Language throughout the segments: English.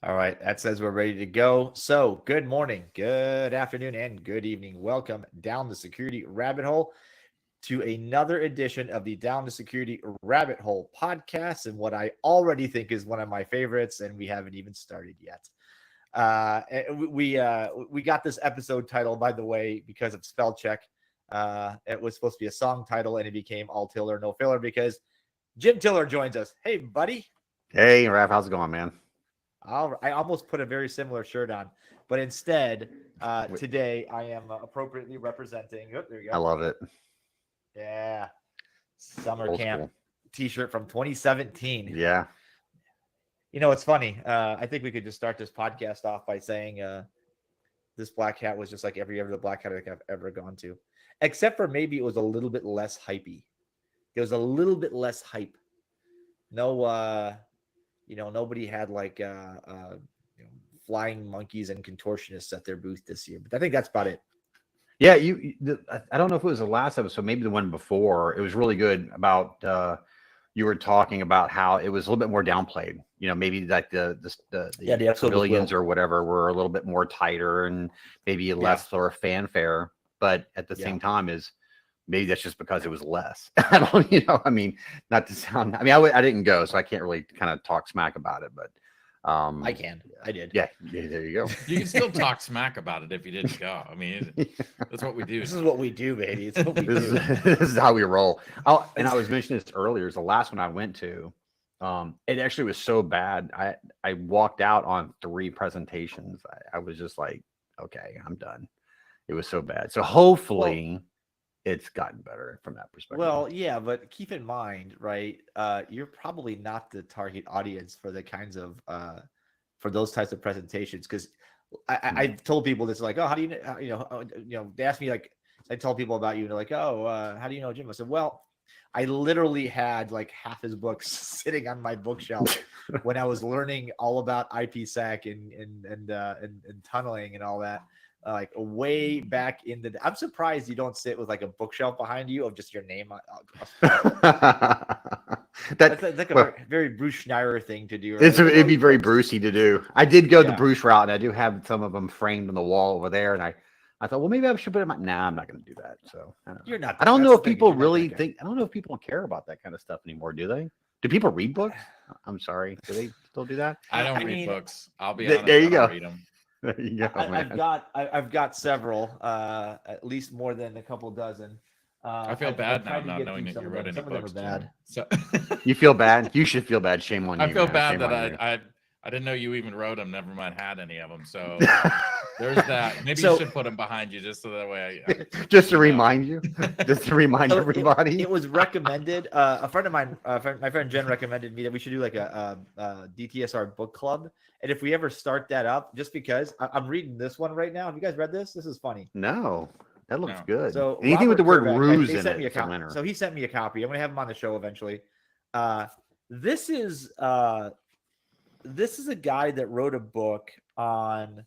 All right, that says we're ready to go. So, good morning, good afternoon, and good evening. Welcome down the security rabbit hole to another edition of the Down the Security Rabbit Hole podcast, and what I already think is one of my favorites, and we haven't even started yet. We got this episode title, by the way, because of spell check. It was supposed to be a song title, and it became All Tiller No Filler because Jim Tiller joins us. Hey, buddy. Hey, Raph, how's it going, man? I almost put a very similar shirt on, but instead, today I am appropriately representing. Oh, there you I go. love it. Yeah, summer Old camp school. T-shirt from 2017. Yeah. You know, it's funny. I think we could just start this podcast off by saying this black hat was just like every other black hat I've ever gone to, except for maybe it was a little bit less hypey. It was a little bit less hype. No, nobody had like flying monkeys and contortionists at their booth this year, but I think that's about it. Yeah, I don't know if it was the last episode, maybe the one before. It was really good about you were talking about how it was a little bit more downplayed. You know, maybe like the episode civilians or whatever were a little bit more tighter and maybe less sort of fanfare. But at the same time, maybe that's just because it was less. I don't, I mean, not to sound. I mean, I didn't go, so I can't really kind of talk smack about it. But I can. I did. Yeah, there you go. You can still talk smack about it if you didn't go. I mean, that's what we do. This is what we do, baby. It's what we This do. this is how we roll. And I was mentioning this earlier. It's the last one I went to. It actually was so bad. I walked out on 3 presentations. I was just like, okay, I'm done. It was so bad. So hopefully it's gotten better from that perspective. Well, yeah, but keep in mind, right? You're probably not the target audience for the kinds of for those types of presentations, because I've told people this, like, oh, how do you they ask me, like, I told people about you and they're like, oh, how do you know Jim? I said, well, I literally had like half his books sitting on my bookshelf when I was learning all about IPsec and tunneling and all that. Like way back in the, I'm surprised you don't sit with like a bookshelf behind you of just your name. That's like a very Bruce Schneier thing to do. Right? It'd be very Brucey to do. I did go the Bruce route, and I do have some of them framed on the wall over there. And I thought, well, maybe I should put them. Nah, I'm not going to do that. So you're not. I don't know if people really think. I don't know if people care about that kind of stuff anymore. Do they? Do people read books? I'm sorry. Do they still do that? I don't read books. I'll be honest. There you go. Read them. There you go, I've got several, at least more than a couple dozen. I feel bad now not knowing that you wrote any books. Some of them are bad. So you feel bad? You should feel bad. Shame on you. I feel bad Shame that I didn't know you even wrote them. Never mind had any of them. So you. there's that. Maybe you should put them behind you just so that way. Just to remind you. Just to remind everybody. It was recommended. A friend of mine, my friend Jen, recommended me that we should do like a DtSR book club. And if we ever start that up, just because I'm reading this one right now. Have you guys read this? This is funny. No, that looks good. So anything with the word ruse in it. So he sent me a copy. I'm gonna have him on the show eventually. This is a guy that wrote a book on,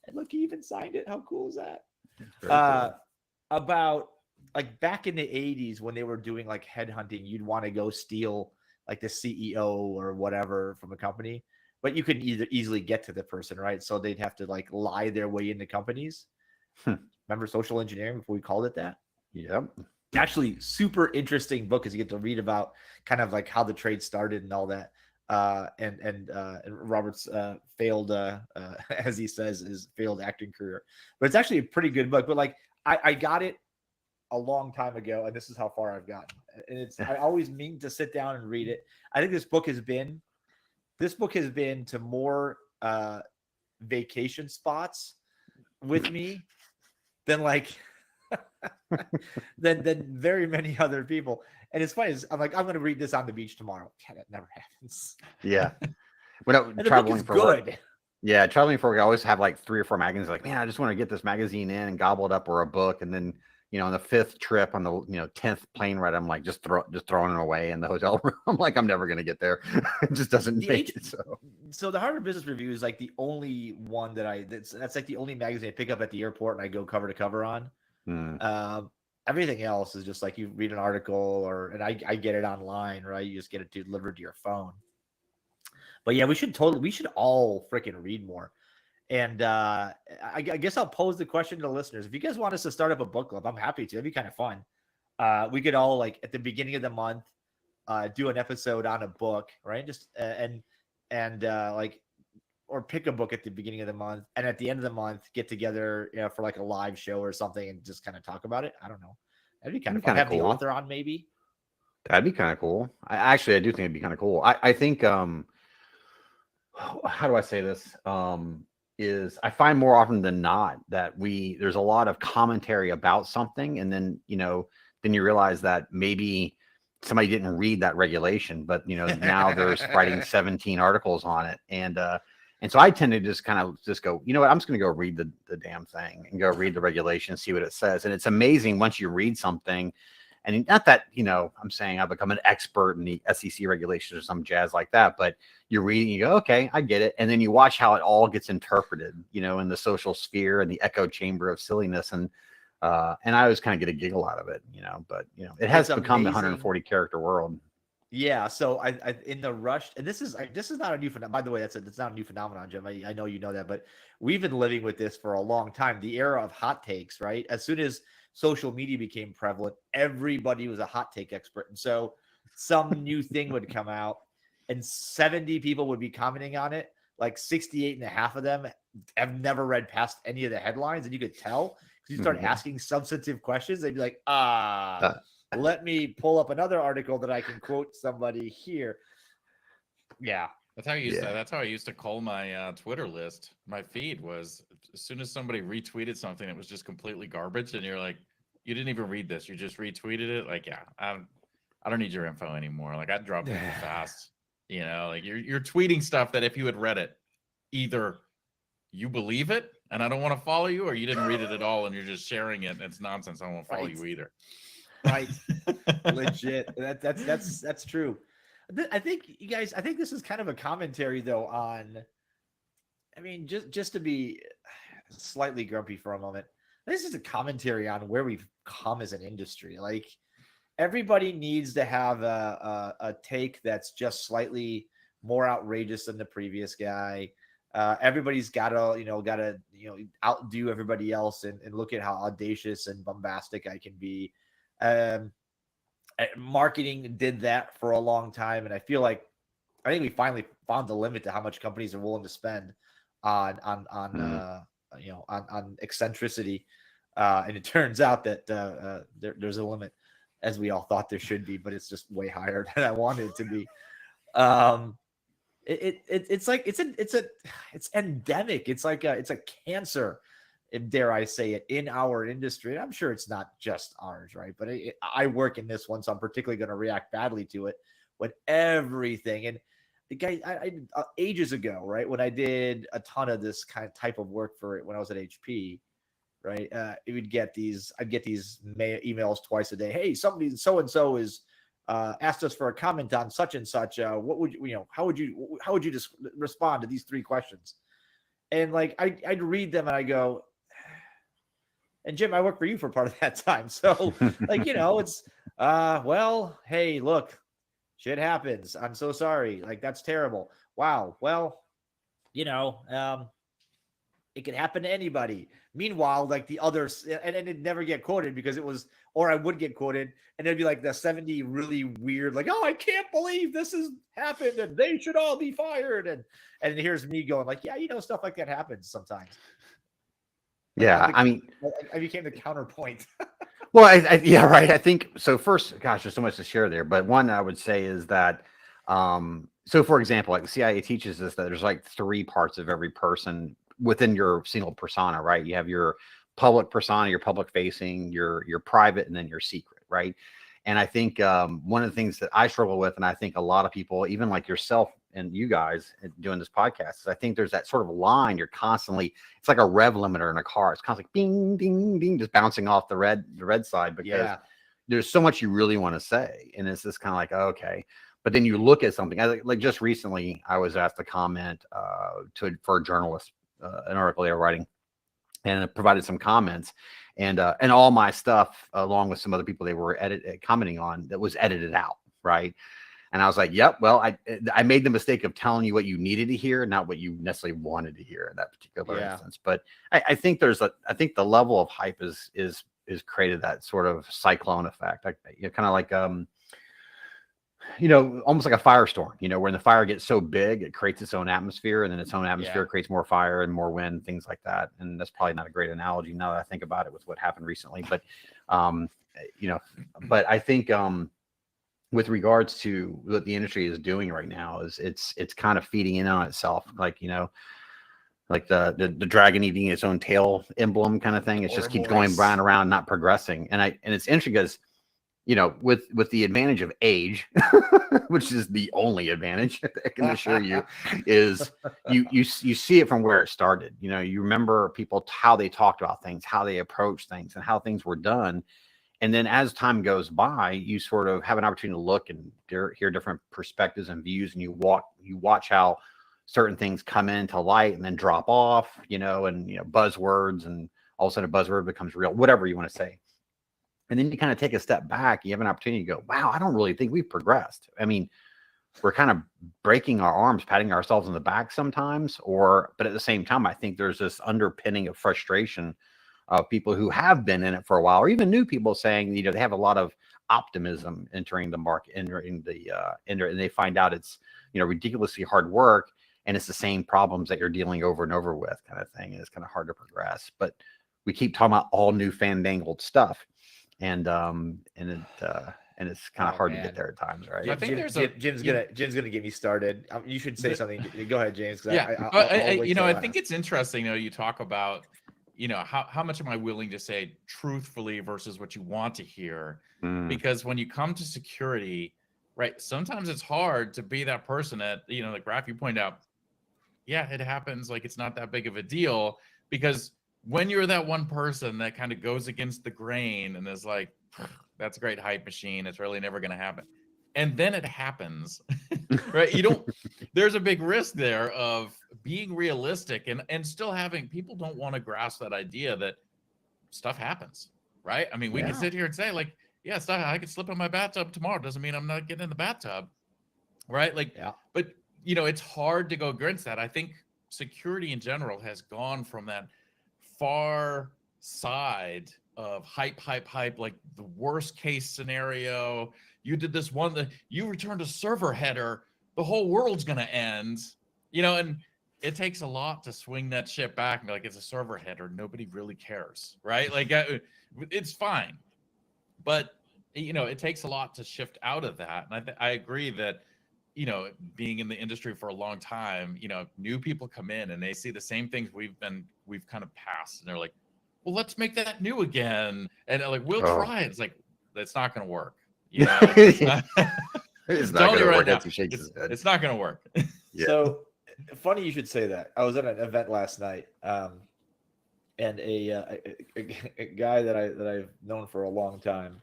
and look, he even signed it. How cool is that? Cool. About like back in the 80s when they were doing like headhunting, you'd want to go steal like the CEO or whatever from a company, but you could easily get to the person, right? So they'd have to like lie their way into companies. Remember social engineering before we called it that? Yep. Actually, super interesting book, because you get to read about kind of like how the trade started and all that. And Robert's failed, as he says, his failed acting career. But it's actually a pretty good book. But like I got it a long time ago, and this is how far I've gotten. And it's I always mean to sit down and read it. I think this book has been to more vacation spots with me than like than very many other people. And it's funny, I'm like, I'm going to read this on the beach tomorrow. Yeah, that never happens. Yeah. When I'm traveling for work. Yeah, traveling for work, I always have like 3 or 4 magazines. Like, man, I just want to get this magazine in and gobble it up, or a book. And then, on the 5th trip, on the 10th plane ride, I'm like just throwing it away in the hotel room. I'm like, I'm never going to get there. It just doesn't make it. So the Harvard Business Review is like the only one that's like the only magazine I pick up at the airport and I go cover to cover on. Everything else is just like you read an article and I get it online, right? You just get it delivered to your phone. But yeah, we should all freaking read more. And I guess I'll pose the question to the listeners. If you guys want us to start up a book club, I'm happy to. It'd be kind of fun. We could all, like, at the beginning of the month, do an episode on a book, right? Just and like, or pick a book at the beginning of the month, and at the end of the month get together, for like a live show or something, and just kind of talk about it. I don't know. That'd be kind of fun. Have the author on, maybe. That'd be kind of cool. I do think it'd be kind of cool. I think how do I say this? Is I find more often than not that there's a lot of commentary about something, and then then you realize that maybe somebody didn't read that regulation, but now they're writing 17 articles on it, and so I tend to just kind of go, you know what, I'm just going to go read the damn thing and go read the regulation and see what it says. And it's amazing once you read something, and not that I'm saying I've become an expert in the SEC regulations or some jazz like that, but you read and you go, okay, I get it, and then you watch how it all gets interpreted, in the social sphere and the echo chamber of silliness, and I always kind of get a giggle out of it, but it has become the 140 character world. Yeah. So I in the rush, and this is not a new phenomenon. By the way, it's not a new phenomenon, Jim. I know you know that, but we've been living with this for a long time. The era of hot takes, right? As soon as social media became prevalent, everybody was a hot take expert, and so some new thing would come out, and 70 people would be commenting on it. Like 68 and a half of them have never read past any of the headlines, and you could tell. You start asking substantive questions, they'd be like, let me pull up another article that I can quote somebody here. Yeah. That's how I used to call my Twitter list. My feed was, as soon as somebody retweeted something that was just completely garbage, and you're like, you didn't even read this, you just retweeted it. Like, yeah, I don't need your info anymore. Like, I'd drop it fast. Like you're tweeting stuff that if you had read it, either you believe it and I don't want to follow you, or you didn't read it at all and you're just sharing it and it's nonsense. I don't want to follow you either. Right. Legit. That's true. I think you guys, this is kind of a commentary though on, just to be slightly grumpy for a moment. This is a commentary on where we've come as an industry. Like, everybody needs to have a take that's just slightly more outrageous than the previous guy. Everybody's gotta outdo everybody else and look at how audacious and bombastic I can be. Marketing did that for a long time, and I think we finally found the limit to how much companies are willing to spend on eccentricity. And it turns out that there's a limit, as we all thought there should be, but it's just way higher than I wanted it to be. It's endemic. It's a cancer, dare I say it, in our industry. I'm sure it's not just ours, right? But I work in this one, so I'm particularly going to react badly to it when everything. And the guy, I ages ago, right, when I did a ton of this kind of type of work for it when I was at HP, right? I'd get these emails twice a day. Hey, somebody so and so is asked us for a comment on such and such. What would how would you just respond to these 3 questions? And like I'd read them and I go, and Jim, I worked for you for part of that time, so like it's well, hey, look, shit happens. I'm so sorry. Like, that's terrible. Wow. Well, it could happen to anybody. Meanwhile, like the others, and it'd never get quoted because it was, or I would get quoted, and it'd be like the 70 really weird, like, oh, I can't believe this has happened, and they should all be fired. And here's me going like, yeah, stuff like that happens sometimes. Yeah, I became the counterpoint. Well, yeah, right. I think so. First, gosh, there's so much to share there, but one I would say is that, so for example, like the CIA teaches us that there's like 3 parts of every person within your single persona, right? You have your public persona, your public facing, your private, and then your secret, right? And I think one of the things that I struggle with, and I think a lot of people, even like yourself and you guys doing this podcast, is I think there's that sort of line you're constantly, it's like a rev limiter in a car. It's constantly bing, ding, ding, just bouncing off the red side, because there's so much you really want to say. And it's just kind of like, okay. But then you look at something, like just recently, I was asked to comment for a journalist, an article they were writing, and it provided some comments, and all my stuff, along with some other people they were commenting on, that was edited out, right? And I was like, yep, well, I made the mistake of telling you what you needed to hear, not what you necessarily wanted to hear in that particular instance. But I think I think the level of hype is created that sort of cyclone effect. Like, kind of like, almost like a firestorm, when the fire gets so big, it creates its own atmosphere, and then its own atmosphere creates more fire and more wind, things like that. And that's probably not a great analogy now that I think about it with what happened recently. But, but I think, with regards to what the industry is doing right now, is it's kind of feeding in on itself, like like the dragon eating its own tail emblem kind of thing. It just keeps going round and around, not progressing. And it's interesting because with the advantage of age, which is the only advantage I can assure you, is you see it from where it started. You remember people, how they talked about things, how they approached things, and how things were done. And then as time goes by, you sort of have an opportunity to look and hear different perspectives and views, and you watch how certain things come into light and then drop off, and buzzwords, and all of a sudden a buzzword becomes real, whatever you want to say. And then you kind of take a step back, you have an opportunity to go, wow, I don't really think we've progressed. I mean, we're kind of breaking our arms, patting ourselves on the back sometimes, but at the same time, I think there's this underpinning of frustration of people who have been in it for a while, or even new people saying, they have a lot of optimism entering the market, and they find out it's, ridiculously hard work, and it's the same problems that you're dealing over and over with, kind of thing. And it's kind of hard to progress, but we keep talking about all new fandangled stuff. And it's kind of hard to get there at times, right? I think Jim's gonna get me started. You should say something. Go ahead, James. I think it's interesting, though. You talk about, how much am I willing to say truthfully versus what you want to hear? Because when you come to security, right, sometimes it's hard to be that person that, like Raph, you point out, yeah, it happens. Like, it's not that big of a deal, because when you're that one person that kind of goes against the grain and is like, that's a great hype machine, it's really never going to happen, and then it happens, right? There's a big risk there of being realistic and still having people don't want to grasp that idea that stuff happens, right? I mean, we can sit here and say, like, yeah, stuff, I could slip in my bathtub tomorrow, doesn't mean I'm not getting in the bathtub, right? Like, but it's hard to go against that. I think security in general has gone from that far side of hype, like the worst case scenario. You did this one, that you returned a server header, the whole world's going to end, and it takes a lot to swing that ship back and be like, it's a server header, nobody really cares, right? Like, it's fine. But, it takes a lot to shift out of that. And I agree that, being in the industry for a long time, new people come in and they see the same things we've kind of passed, and they're like, well, let's make that new again. And like, we'll try it. It's like, that's not going to work. It's not going to work. It's not going to work. So funny you should say that. I was at an event last night, and a guy that I've known for a long time,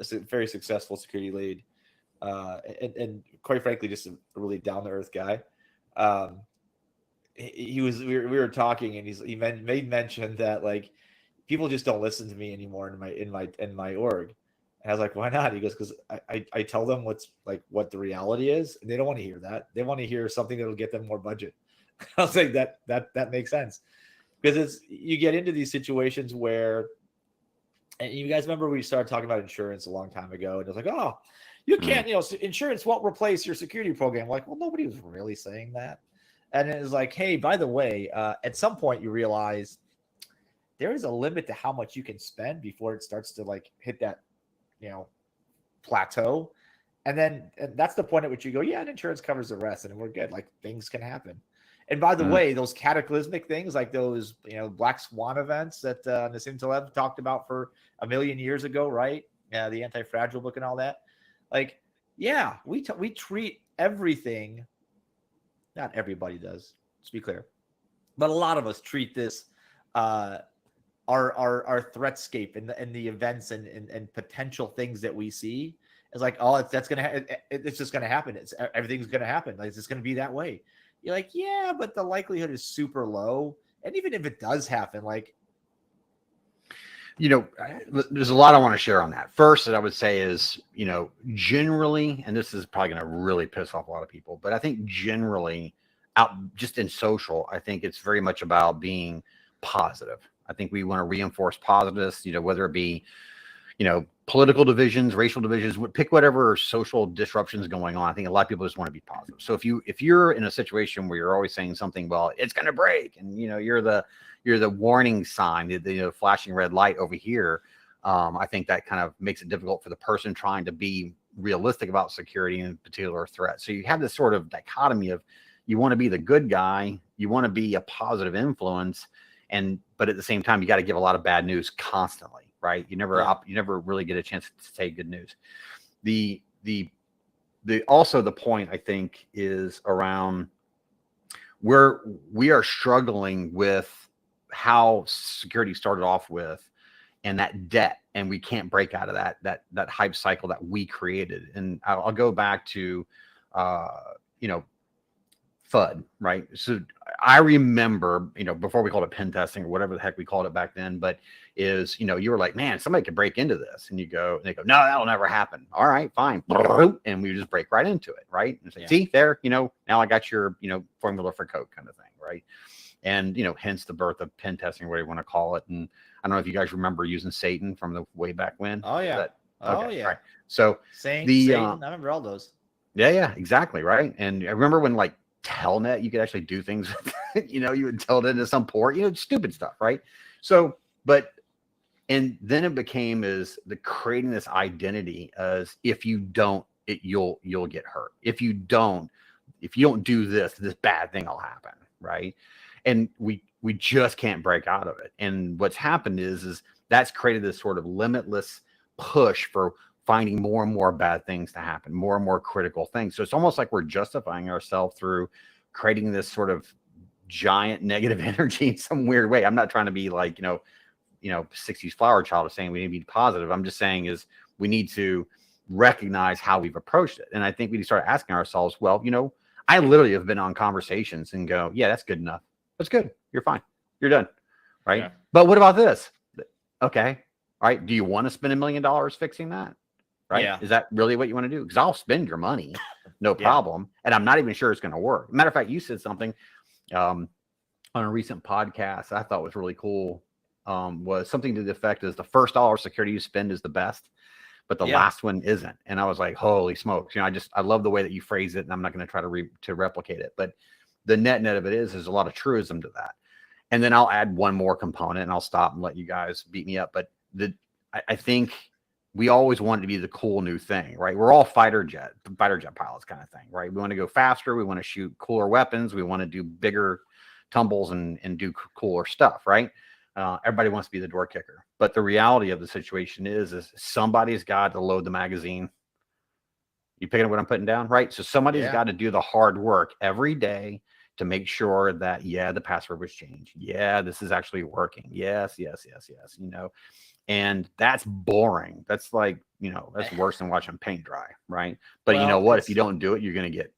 is a very successful security lead, and quite frankly, just a really down to earth guy. We were talking, and he made mention that, like, people just don't listen to me anymore in my org. And I was like, why not? He goes, because I tell them what the reality is, and they don't want to hear that. They want to hear something that'll get them more budget. I was like, that makes sense, because you get into these situations where, and you guys remember we started talking about insurance a long time ago, and it was like, oh, you can't, insurance won't replace your security program. Like, well, nobody was really saying that. And it was like, hey, by the way, at some point you realize there is a limit to how much you can spend before it starts to, like, hit that, plateau. And that's the point at which you go, yeah, and insurance covers the rest, and we're good. Like, things can happen. And by the way, those cataclysmic things, like those, black swan events that Nassim Taleb talked about for a million years ago, right? Yeah, the Anti-Fragile book and all that. Like, yeah, we treat everything. Not everybody does, let's be clear, but a lot of us treat this, our threatscape and the events and potential things that we see as like, oh, it's just gonna happen. Everything's gonna happen. Like, it's just gonna be that way. You're like, yeah, but the likelihood is super low. And even if it does happen, like, There's a lot I want to share on that. First, that I would say is, generally, and this is probably going to really piss off a lot of people, but I think generally out just in social, I think it's very much about being positive. I think we want to reinforce positiveness, whether it be, political divisions, racial divisions, pick whatever social disruptions going on. I think a lot of people just want to be positive. So if you're in a situation where you're always saying something, well, it's going to break, and you're the warning sign, the flashing red light over here. I think that kind of makes it difficult for the person trying to be realistic about security and particular threat. So you have this sort of dichotomy of you want to be the good guy, you want to be a positive influence, but at the same time, you got to give a lot of bad news constantly. Right. You never really get a chance to say good news. Also the point I think is around where we are struggling with how security started off with and that debt, and we can't break out of that hype cycle that we created. And I'll go back to, FUD, right? So I remember, before we called it pen testing or whatever the heck we called it back then, but you were like, man, somebody could break into this. And they go, no, that'll never happen. All right, fine. And we just break right into it, right? And say, see there, now I got your, formula for code kind of thing, right? And, hence the birth of pen testing, whatever you want to call it. And I don't know if you guys remember using Satan from the way back when. Oh, yeah. Okay, right. So Satan, I remember all those. Yeah, exactly, right? And I remember when, like, Telnet, you could actually do things, you would tell it into some port, stupid stuff, right? So, and then it became creating this identity as if you don't, you'll get hurt. If you don't do this bad thing will happen, right? And we just can't break out of it. And what's happened is that's created this sort of limitless push for finding more and more bad things to happen, more and more critical things. So it's almost like we're justifying ourselves through creating this sort of giant negative energy in some weird way. I'm not trying to be like, 60s flower child of saying we need to be positive. I'm just saying we need to recognize how we've approached it. And I think we need to start asking ourselves, well, I literally have been on conversations and go, yeah, that's good enough. That's good. You're fine. You're done. Right. Yeah. But what about this? Okay. All right. Do you want to spend $1 million fixing that? Right. Yeah. Is that really what you want to do? Because I'll spend your money. No problem. Yeah. And I'm not even sure it's going to work. Matter of fact, you said something on a recent podcast I thought was really cool. Was something to the effect is the first dollar of security you spend is the best, but the last one isn't. And I was like, holy smokes. I love the way that you phrase it, and I'm not going to try to replicate it, but the net of it is a lot of truism to that. And then I'll add one more component and I'll stop and let you guys beat me up. But I think we always want to be the cool new thing, right? We're all fighter jet pilots kind of thing, right? We want to go faster. We want to shoot cooler weapons. We want to do bigger tumbles and do cooler stuff, right? Everybody wants to be the door kicker. But the reality of the situation is somebody's got to load the magazine. You picking up what I'm putting down, right? So somebody's got to do the hard work every day to make sure that, the password was changed. Yeah, this is actually working. Yes. And that's boring. That's like, that's worse than watching paint dry, right? But you know what? If you don't do it, you're gonna get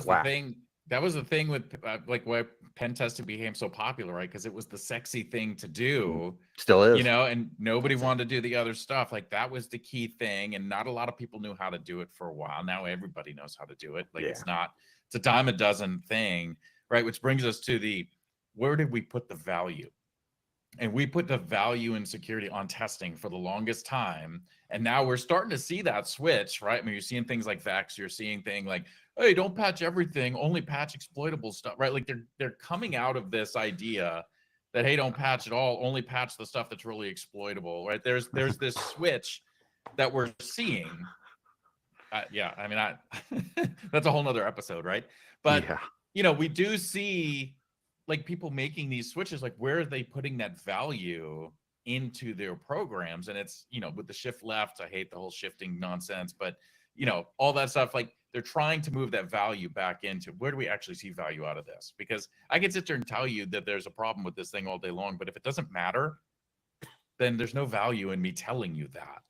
whacked. That was the thing with like why pen testing became so popular, right? Because it was the sexy thing to do. Still is. And nobody wanted to do the other stuff. Like that was the key thing, and not a lot of people knew how to do it for a while. Now everybody knows how to do it. Like it's a dime a dozen thing, right? Which brings us to where did we put the value? And we put the value in security on testing for the longest time. And now we're starting to see that switch, right? I mean, you're seeing things like Vex, you're seeing things like, hey, don't patch everything, only patch exploitable stuff, right? Like they're coming out of this idea that, hey, don't patch it all, only patch the stuff that's really exploitable, right? There's this switch that we're seeing. I mean, that's a whole nother episode, right? But, we do see like people making these switches, like where are they putting that value into their programs? And it's, with the shift left, I hate the whole shifting nonsense, but all that stuff, like they're trying to move that value back into where do we actually see value out of this? Because I can sit there and tell you that there's a problem with this thing all day long, but if it doesn't matter, then there's no value in me telling you that.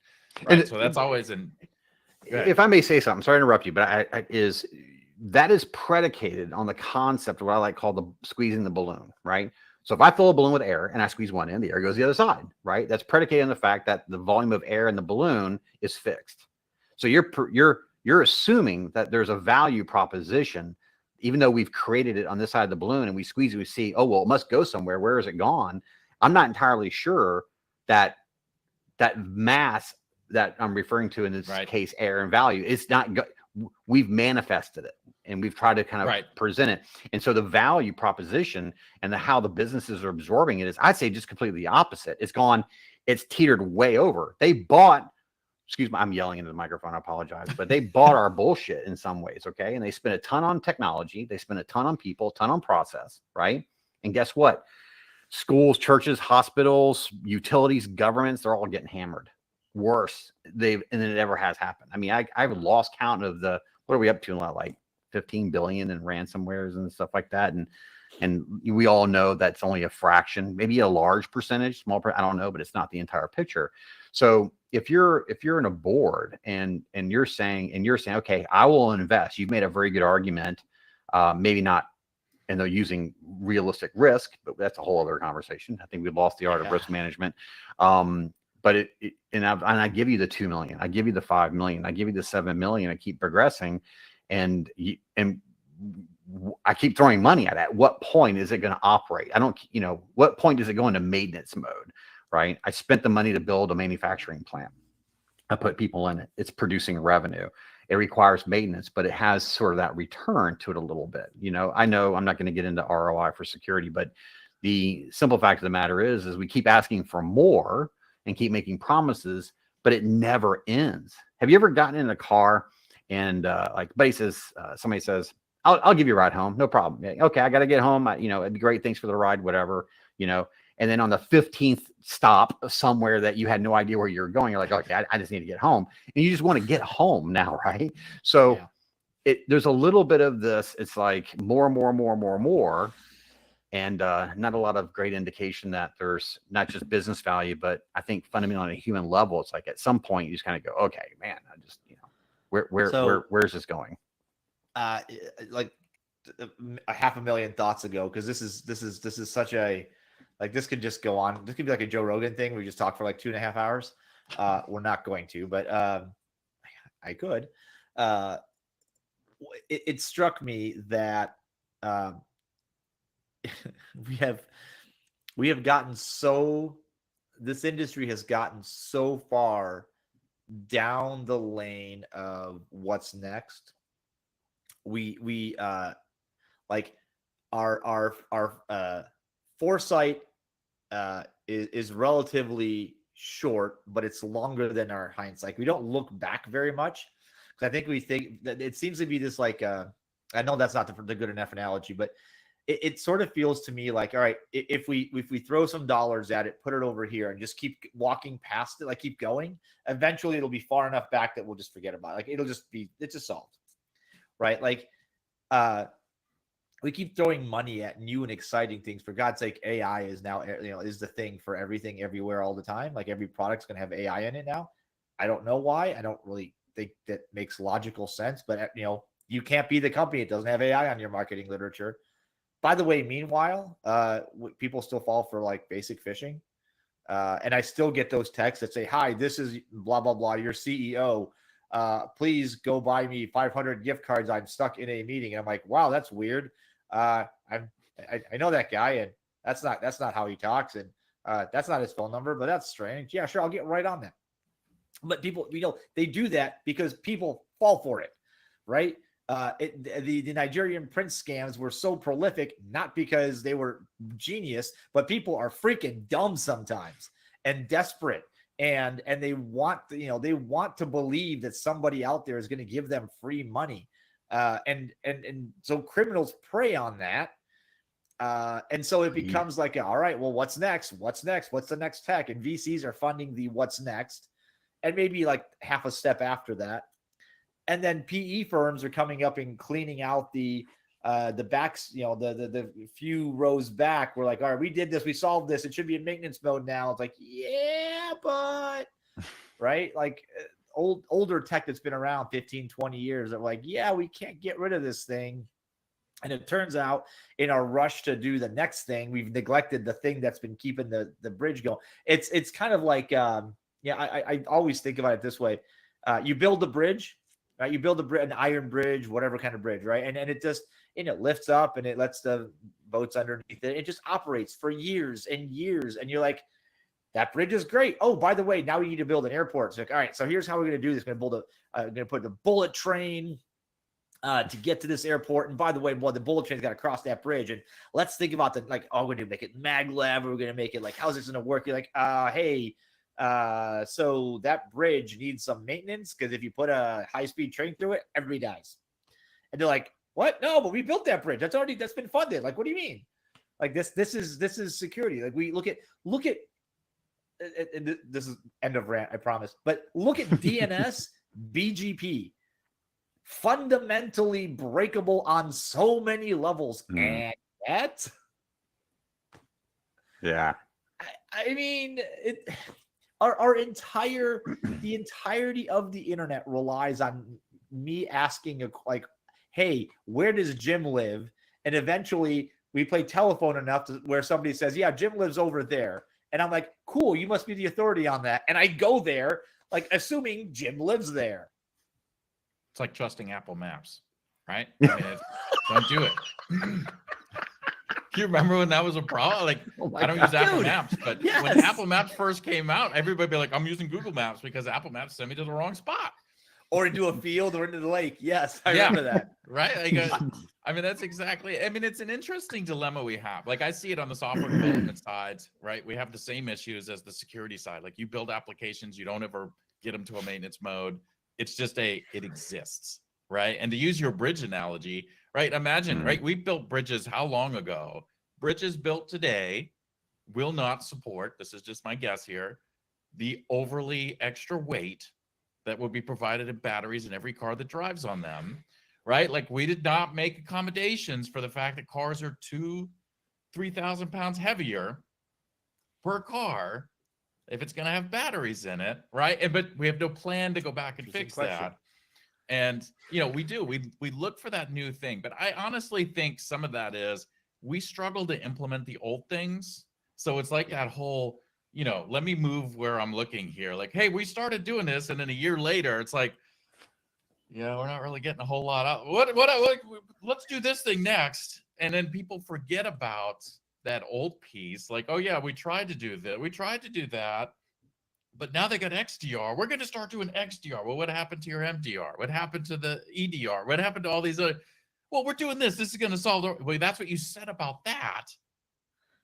Right? And so that's always if I may say something, sorry to interrupt you, but that is predicated on the concept of what I like call the squeezing the balloon, right? So if I fill a balloon with air and I squeeze one in, the air goes the other side, right? That's predicated on the fact that the volume of air in the balloon is fixed. So you're assuming that there's a value proposition, even though we've created it on this side of the balloon and we squeeze it, we see, oh, well, it must go somewhere. Where is it gone? I'm not entirely sure that that mass that I'm referring to in this case, air and value, it's not, we've manifested it and we've tried to kind of present it. And so the value proposition and how the businesses are absorbing it is, I'd say, just completely the opposite. It's teetered way over. They bought, excuse me, I'm yelling into the microphone, I apologize, but they bought our bullshit in some ways. Okay. And they spent a ton on technology. They spent a ton on people, a ton on process. Right. And guess what? Schools, churches, hospitals, utilities, governments, they're all getting hammered worse than it ever has happened. I mean, I've lost count of what are we up to now, like 15 billion in ransomwares and stuff like that. And we all know that's only a fraction, maybe a large percentage, I don't know, but it's not the entire picture. So if you're in a board and you're saying, okay, I will invest, you've made a very good argument, maybe not, and they're using realistic risk, but that's a whole other conversation. I think we've lost the art of risk management. But I give you the 2 million, I give you the 5 million, I give you the 7 million, I keep progressing, and I keep throwing money at it. At what point is it going to operate? What point does it go into maintenance mode, right? I spent the money to build a manufacturing plant. I put people in it. It's producing revenue. It requires maintenance, but it has sort of that return to it a little bit. I know I'm not going to get into ROI for security, but the simple fact of the matter is we keep asking for more and keep making promises, but it never ends. Have you ever gotten in a car and somebody says, I'll give you a ride home. No problem. Okay. I got to get home. It'd be great. Thanks for the ride, whatever, and then on the 15th stop somewhere that you had no idea where you're going, you're like, okay, I just need to get home. And you just want to get home now. Right. So there's a little bit of this. It's like more. And not a lot of great indication that there's not just business value, but I think fundamentally on a human level, it's like at some point you just kind of go, okay, man, I just, where's this going? Like a 500,000 thoughts ago, because this is such a, like, this could just go on. This could be like a Joe Rogan thing where we just talk for like 2.5 hours. We're not going to, but I could. It struck me that we have gotten this industry has gotten so far down the lane of what's next. We like our foresight is relatively short, but it's longer than our hindsight. We don't look back very much, because I think we think that it seems to be this like I know that's not the good enough analogy, but it sort of feels to me like, all right, if we throw some dollars at it, put it over here, and just keep walking past it, like keep going, eventually it'll be far enough back that we'll just forget about it. Like it's just solved, right? Like we keep throwing money at new and exciting things. For God's sake, AI is now, is the thing for everything, everywhere, all the time. Like every product's going to have AI in it now. I don't know why. I don't really think that makes logical sense, but you can't be the company that doesn't have AI on your marketing literature. By the way, meanwhile, people still fall for like basic phishing. And I still get those texts that say, hi, this is blah, blah, blah, your CEO. Please go buy me 500 gift cards. I'm stuck in a meeting. And I'm like, wow, that's weird. I know that guy, and that's not how he talks. And that's not his phone number, but that's strange. Yeah, sure. I'll get right on that. But people, they do that because people fall for it. Right. The Nigerian prince scams were so prolific, not because they were genius, but people are freaking dumb sometimes and desperate. And they want to believe that somebody out there is going to give them free money. And so criminals prey on that. And so it becomes like, all right, well, what's next? What's next? What's the next tech? And VCs are funding the what's next, and maybe like half a step after that. And then PE firms are coming up and cleaning out the backs, the few rows back. We're like, all right, we did this, we solved this. It should be in maintenance mode now. It's like, yeah, but right, like older tech that's been around 15, 20 years. They're like, yeah, we can't get rid of this thing. And it turns out in our rush to do the next thing, we've neglected the thing that's been keeping the bridge going. It's kind of like, I always think about it this way. You build the bridge, right? You build an iron bridge, whatever kind of bridge, right? And it just, it lifts up and it lets the boats underneath it. It just operates for years and years. And you're like, that bridge is great. Oh, by the way, now we need to build an airport. It's like, all right, so here's how we're going to do this. We're going to put the bullet train to get to this airport. And by the way, the bullet train's got to cross that bridge. And let's think about we're going to make it maglev. We're going to make it like, how's this going to work? You're like, hey, so that bridge needs some maintenance because if you put a high-speed train through it, everybody dies. And they're like, what? No, but we built that bridge. That's been funded. Like, what do you mean? Like this is security. Like we look at, and this is end of rant, I promise. But look at DNS, BGP. Fundamentally breakable on so many levels, and yet, yeah, I mean, the entirety of the internet relies on me asking hey, where does Jim live? And eventually we play telephone enough to where somebody says, yeah, Jim lives over there, and I'm like, cool, you must be the authority on that, and I go there, like assuming Jim lives there. It's like trusting Apple Maps, right? I mean, don't do it. Do you remember when that was a problem? Like, I don't use Apple Maps, but when Apple Maps first came out, everybody be like, I'm using Google Maps because Apple Maps sent me to the wrong spot. Or into a field or into the lake. Yes, I remember that. Right? Like, I mean, that's exactly, I mean, it's an interesting dilemma we have. Like, I see it on the software development side, right? We have the same issues as the security side. Like, you build applications, you don't ever get them to a maintenance mode. It's just it exists, right? And to use your bridge analogy, right? Imagine, right? We built bridges how long ago? Bridges built today will not support, this is just my guess here, the overly extra weight that would be provided in batteries in every car that drives on them, right? Like we did not make accommodations for the fact that cars are 3,000 pounds heavier per car if it's going to have batteries in it, right? But we have no plan to go back and fix that. And we look for that new thing, but I honestly think some of that is we struggle to implement the old things. So it's like that whole, let me move where I'm looking here. Like, hey, we started doing this, and then a year later, it's like, yeah, we're not really getting a whole lot out. What let's do this thing next, and then people forget about that old piece. Like, oh yeah, we tried to do that, we tried to do that, but now they got XDR. We're going to start doing XDR. Well, what happened to your MDR? What happened to the EDR? What happened to all these other? Well, we're doing this. This is going to solve the. Well, that's what you said about that.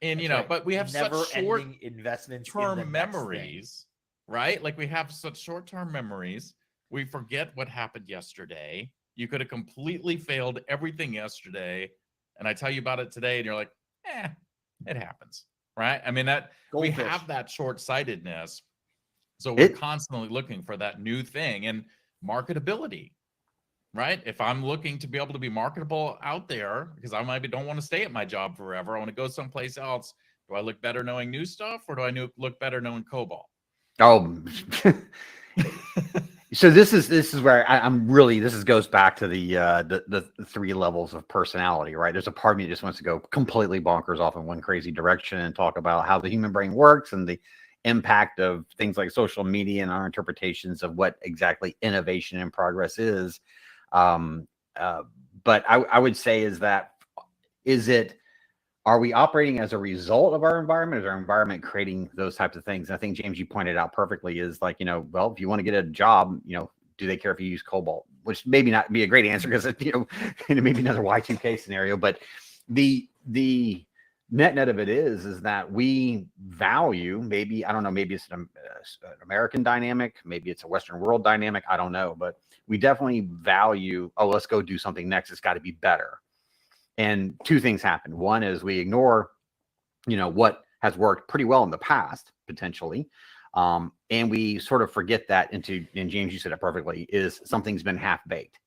And right. But we have never such short investments term memories, right? Like we have such short-term memories. We forget what happened yesterday. You could have completely failed everything yesterday, and I tell you about it today, and you're like, it happens, right? I mean, that Goldfish. We have that short-sightedness. So we're constantly looking for that new thing and marketability, right? If I'm looking to be able to be marketable out there, because I maybe don't want to stay at my job forever, I want to go someplace else. Do I look better knowing new stuff, or do I look better knowing COBOL? Oh, so this is where I'm really. This goes back to the 3 levels of personality, right? There's a part of me that just wants to go completely bonkers off in one crazy direction and talk about how the human brain works and the impact of things like social media and our interpretations of what exactly innovation and progress is. But I would say are we operating as a result of our environment? Is our environment creating those types of things? And I think, James, you pointed out perfectly is like, well, if you want to get a job, do they care if you use COBOL? Which maybe not be a great answer because, maybe another Y2K scenario. But the net of it is that we value, maybe, I don't know, maybe it's an American dynamic, maybe it's a Western world dynamic, I don't know, but we definitely value, let's go do something next. It's got to be better. And 2 things happen. One is we ignore, what has worked pretty well in the past, potentially. And we sort of forget that and James, you said it perfectly, is something's been half-baked.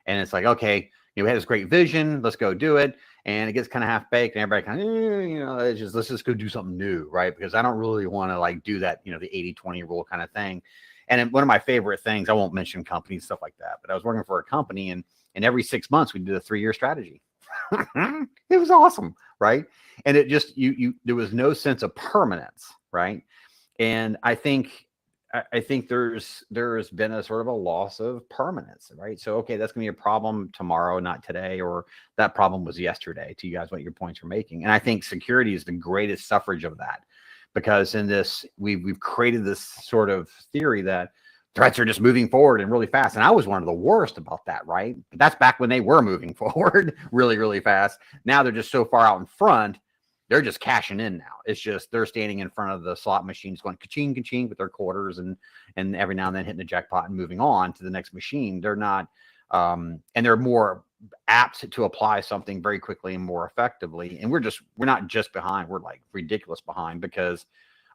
And it's like, okay, we had this great vision, let's go do it. And it gets kind of half-baked and everybody kind of, let's just go do something new, right? Because I don't really want to do that, the 80-20 rule kind of thing. And one of my favorite things, I won't mention companies, stuff like that, but I was working for a company and every 6 months we did a 3-year strategy. It was awesome, right? And it just there was no sense of permanence, right? And I think there's been a sort of a loss of permanence, right? So okay, that's gonna be a problem tomorrow, not today, or that problem was yesterday. To you guys, what your points are making, and I think security is the greatest suffrage of that, because in this we've created this sort of theory that threats are just moving forward and really fast. And I was one of the worst about that, right? But that's back when they were moving forward really, really fast. Now they're just so far out in front, they're just cashing in now. It's just they're standing in front of the slot machines going ka-ching, ka-ching with their quarters and every now and then hitting the jackpot and moving on to the next machine. They're not, and they're more apt to apply something very quickly and more effectively. And we're not just behind, we're like ridiculous behind because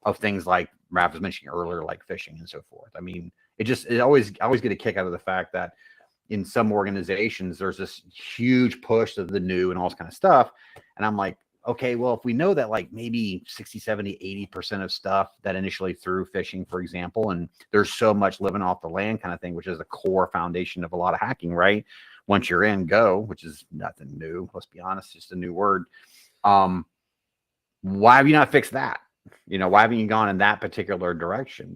of things like Raph was mentioning earlier, like phishing and so forth. I mean, I always get a kick out of the fact that in some organizations, there's this huge push of the new and all this kind of stuff. And I'm like, okay, well, if we know that like maybe 60, 70, 80% of stuff that initially through phishing, for example, and there's so much living off the land kind of thing, which is the core foundation of a lot of hacking, right? Once you're in, go, which is nothing new. Let's be honest, just a new word. Why have you not fixed that? Why haven't you gone in that particular direction,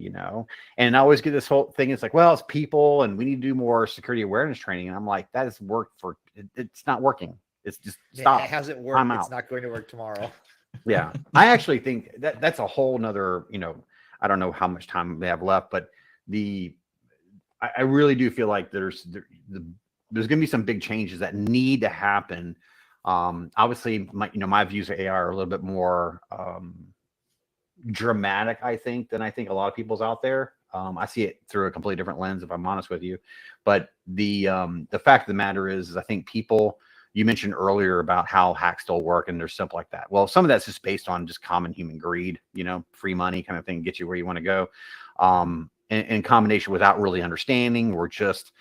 And I always get this whole thing. It's like, well, it's people and we need to do more security awareness training. And I'm like, that has worked it's not working. It's just stop. It hasn't worked. It's not going to work tomorrow. Yeah. I actually think that's a whole nother, I don't know how much time they have left, but I really do feel like there's going to be some big changes that need to happen. Obviously my views of AI are a little bit more, dramatic, I think, than I think a lot of people's out there. I see it through a completely different lens, if I'm honest with you. But the fact of the matter is I think people, you mentioned earlier about how hacks still work and they're simple like that. Well, some of that's just based on just common human greed, free money kind of thing, get you where you want to go. In combination without really understanding, or just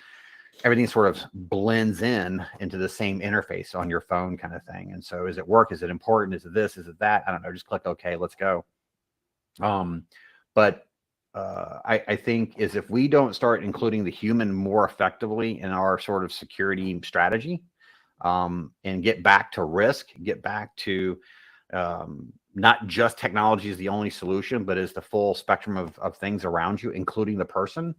everything sort of blends into the same interface on your phone kind of thing. And so is it work? Is it important? Is it this? Is it that? I don't know. Just click OK, let's go. But I think is if we don't start including the human more effectively in our sort of security strategy, and get back to risk, get back to not just technology is the only solution, but is the full spectrum of things around you, including the person,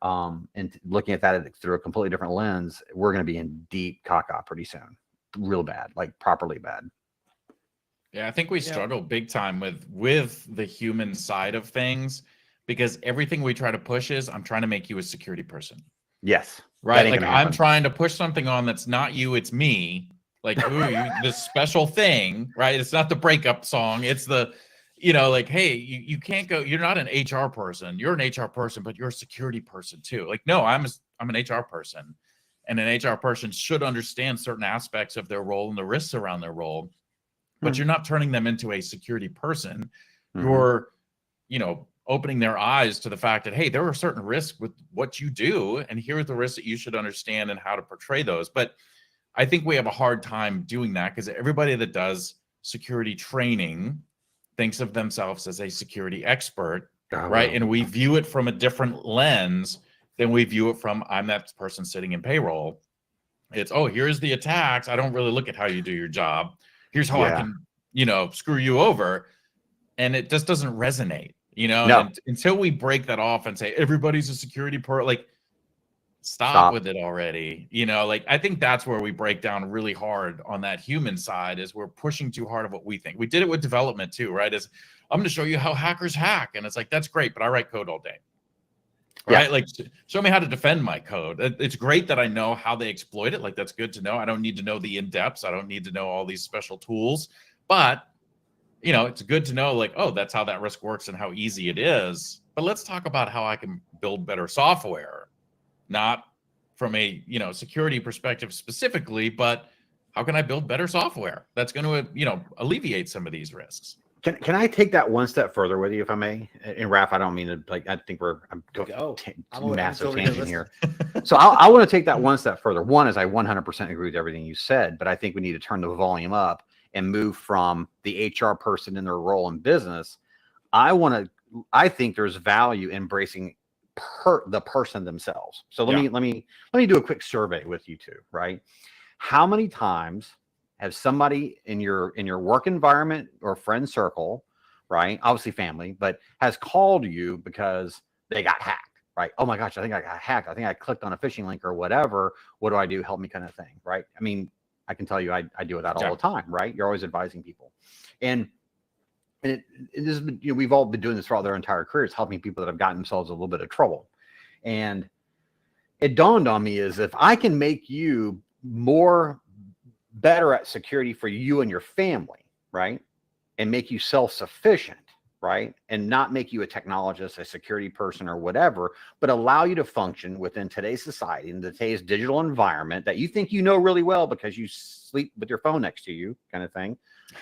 and looking at that through a completely different lens, we're going to be in deep caca pretty soon, real bad, like properly bad. Yeah, I think we struggle big time with the human side of things, because everything we try to push is I'm trying to make you a security person. Yes. Right. Like I'm trying to push something on that's not you, it's me. Like, ooh, this special thing, right? It's not the breakup song. It's the, like, hey, you can't go, you're not an HR person. You're an HR person, but you're a security person too. Like, no, I'm an HR person. And an HR person should understand certain aspects of their role and the risks around their role. But you're not turning them into a security person. You're, opening their eyes to the fact that, hey, there are certain risks with what you do, and here are the risks that you should understand and how to portray those. But I think we have a hard time doing that because everybody that does security training thinks of themselves as a security expert, right? And we view it from a different lens than we view it from, I'm that person sitting in payroll. It's, oh, here's the attacks. I don't really look at how you do your job. Here's how I can, screw you over. And it just doesn't resonate, and until we break that off and say, everybody's a security like stop with it already. I think that's where we break down really hard on that human side, is we're pushing too hard of what we think. We did it with development too, right? Is I'm going to show you how hackers hack. And it's like, that's great, but I write code all day. Right? Like, show me how to defend my code. It's great that I know how they exploit it. Like, that's good to know. I don't need to know the in-depths. I don't need to know all these special tools, but it's good to know, like, oh, that's how that risk works and how easy it is. But let's talk about how I can build better software, not from a, security perspective specifically, but how can I build better software that's going to, alleviate some of these risks? Can I take that one step further with you, if I may? And Raph, I don't mean to, like, I think I'm going massive tangent here. So I want to take that one step further. One is I 100% agree with everything you said, but I think we need to turn the volume up and move from the HR person in their role in business. I think there's value in embracing the person themselves. So let me do a quick survey with you two, right? How many times Has somebody in your work environment or friend circle, right? Obviously family, but has called you because they got hacked, right? Oh my gosh, I think I got hacked. I think I clicked on a phishing link or whatever. What do I do? Help me, kind of thing, right? I mean, I can tell you, I deal with that all the time, right? You're always advising people, and it is, we've all been doing this throughout their entire careers, helping people that have gotten themselves a little bit of trouble. And it dawned on me is if I can make you better at security for you and your family, right? And make you self-sufficient, right? And not make you a technologist, a security person or whatever, but allow you to function within today's society, in today's digital environment that you think you know really well because you sleep with your phone next to you, kind of thing.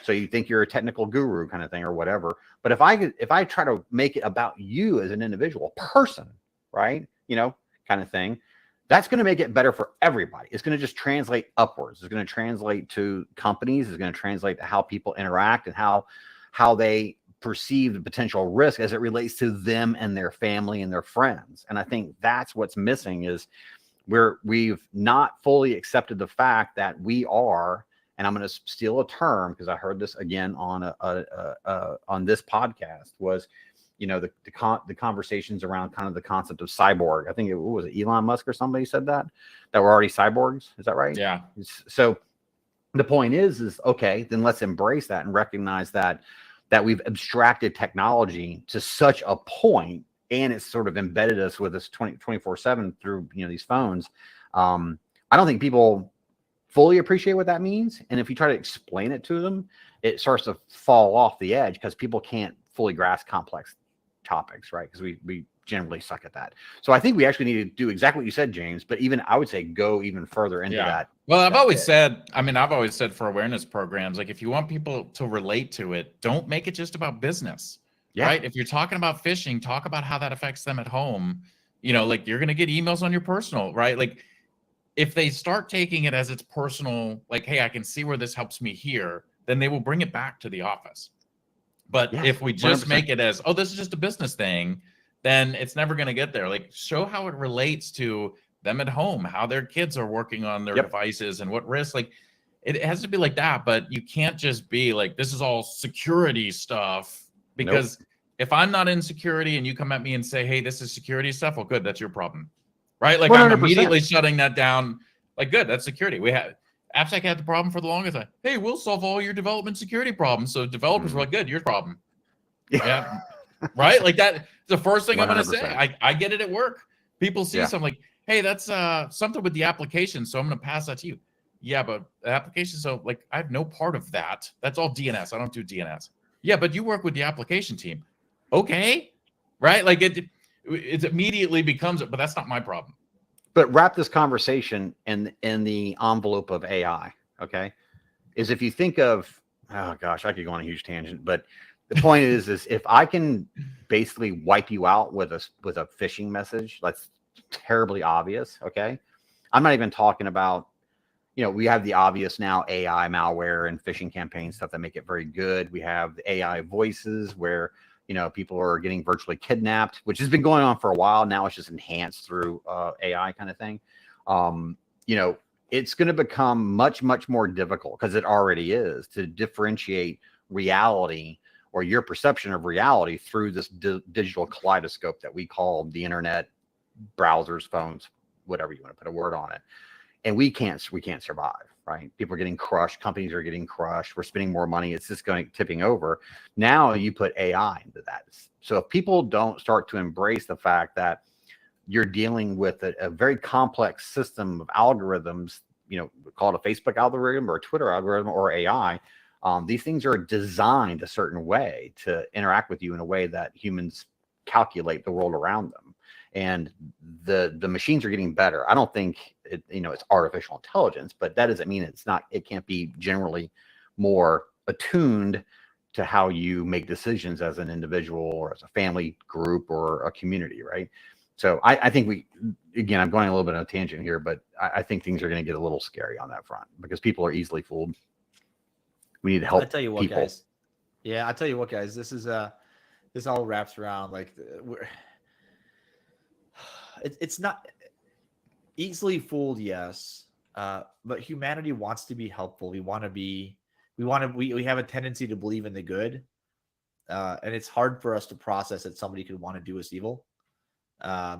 So you think you're a technical guru, kind of thing, or whatever. But if I try to make it about you as an individual person, right? Kind of thing, that's going to make it better for everybody. It's going to just translate upwards. It's going to translate to companies. It's going to translate to how people interact and how they perceive the potential risk as it relates to them and their family and their friends. And I think that's what's missing is we've not fully accepted the fact that we are, and I'm going to steal a term because I heard this again on this podcast, was the conversations around kind of the concept of cyborg. I think it was Elon Musk or somebody said that we're already cyborgs. Is that right? Yeah. So the point is okay, then let's embrace that and recognize that we've abstracted technology to such a point, and it's sort of embedded us with this 24/7 through these phones. I don't think people fully appreciate what that means, and if you try to explain it to them, it starts to fall off the edge because people can't fully grasp complex topics, right? Because we generally suck at that. So I think we actually need to do exactly what you said, James, but even I would say go even further into that. Well, I've always said for awareness programs, like if you want people to relate to it, don't make it just about business, right? If you're talking about phishing, talk about how that affects them at home. Like you're going to get emails on your personal, right? Like if they start taking it as it's personal, like, hey, I can see where this helps me here, then they will bring it back to the office. But if we just 100%. Make it as, oh, this is just a business thing, then it's never going to get there. Like show how it relates to them at home, how their kids are working on their devices and what risks. Like it has to be like that, but you can't just be like, this is all security stuff, because if I'm not in security and you come at me and say, hey, this is security stuff, well, good, that's your problem, right? Like 100%. I'm immediately shutting that down. Like, good, that's security. We had AppSec had the problem for the longest time. Hey, we'll solve all your development security problems. So developers were like, good, your problem. Yeah. Right? Like that's the first thing 100%. I'm going to say. I get it at work. People see something like, hey, that's something with the application, so I'm going to pass that to you. Yeah, but the application, so like I have no part of that. That's all DNS. I don't do DNS. Yeah, but you work with the application team. Okay. Right? Like it immediately becomes it, but that's not my problem. But wrap this conversation in the envelope of AI, okay? Is if you think of, oh gosh, I could go on a huge tangent, but the point is if I can basically wipe you out with a phishing message that's terribly obvious, okay? I'm not even talking about, we have the obvious now AI malware and phishing campaign stuff that make it very good. We have the AI voices where people are getting virtually kidnapped, which has been going on for a while. Now it's just enhanced through AI kind of thing. It's going to become much, much more difficult, because it already is, to differentiate reality or your perception of reality through this digital kaleidoscope that we call the internet, browsers, phones, whatever you want to put a word on it. And we can't survive, right? People are getting crushed. Companies are getting crushed. We're spending more money. It's just tipping over. Now you put AI into that. So if people don't start to embrace the fact that you're dealing with a very complex system of algorithms, call it a Facebook algorithm or a Twitter algorithm or AI, these things are designed a certain way to interact with you in a way that humans calculate the world around them. And the machines are getting better. I don't think it's artificial intelligence, but that doesn't mean it can't be generally more attuned to how you make decisions as an individual or as a family group or a community, right? So I think again, I'm going a little bit on a tangent here, but I think things are going to get a little scary on that front because people are easily fooled. We need to help. I tell you what, people. guys. Yeah, I tell you what, guys. This all wraps around like it's not easily fooled. Yes, but humanity wants to be helpful. We have a tendency to believe in the good. And it's hard for us to process that somebody could want to do us evil.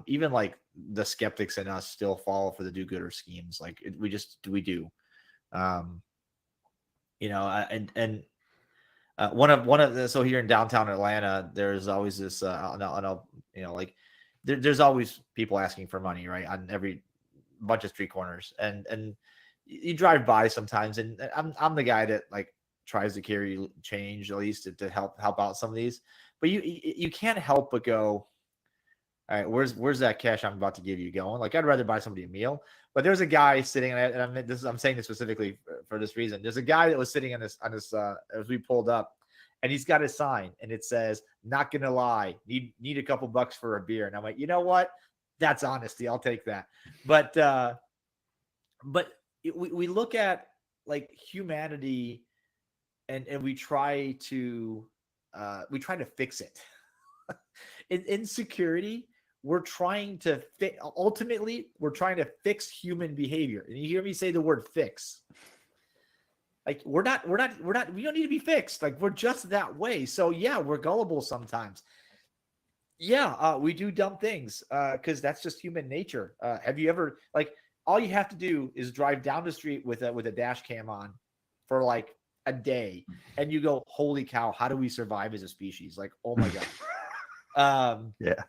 Even like the skeptics in us still fall for the do-gooder schemes. Like we do. One of the, so here in downtown Atlanta, there's always this, there's always people asking for money, right? On every bunch of street corners, and you drive by sometimes, and I'm the guy that like tries to carry change at least to help out some of these, but you can't help but go, all right, where's that cash I'm about to give you going? Like, I'd rather buy somebody a meal. But there's a guy sitting, and I'm saying this specifically for this reason. There's a guy that was sitting on this as we pulled up, and he's got a sign, and it says, "Not gonna lie, need a couple bucks for a beer." And I'm like, you know what? That's honesty. I'll take that. But we look at like humanity, and we try to fix it. In insecurity, we're trying to ultimately we're trying to fix human behavior. And you hear me say the word fix. Like we don't need to be fixed. Like we're just that way. So yeah, we're gullible sometimes. Yeah, we do dumb things because that's just human nature. Have you ever, like, all you have to do is drive down the street with a dash cam on for like a day, and you go, holy cow, how do we survive as a species? Like, oh my god. Yeah.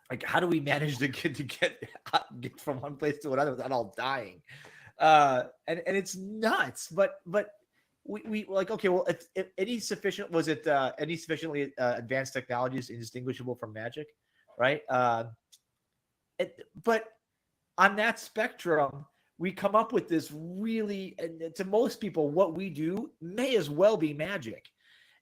Like, how do we manage to get from one place to another without all dying? And it's nuts. But we like, okay, well, if any sufficiently advanced technology is indistinguishable from magic, right? But on that spectrum, we come up with this really, and to most people, what we do may as well be magic.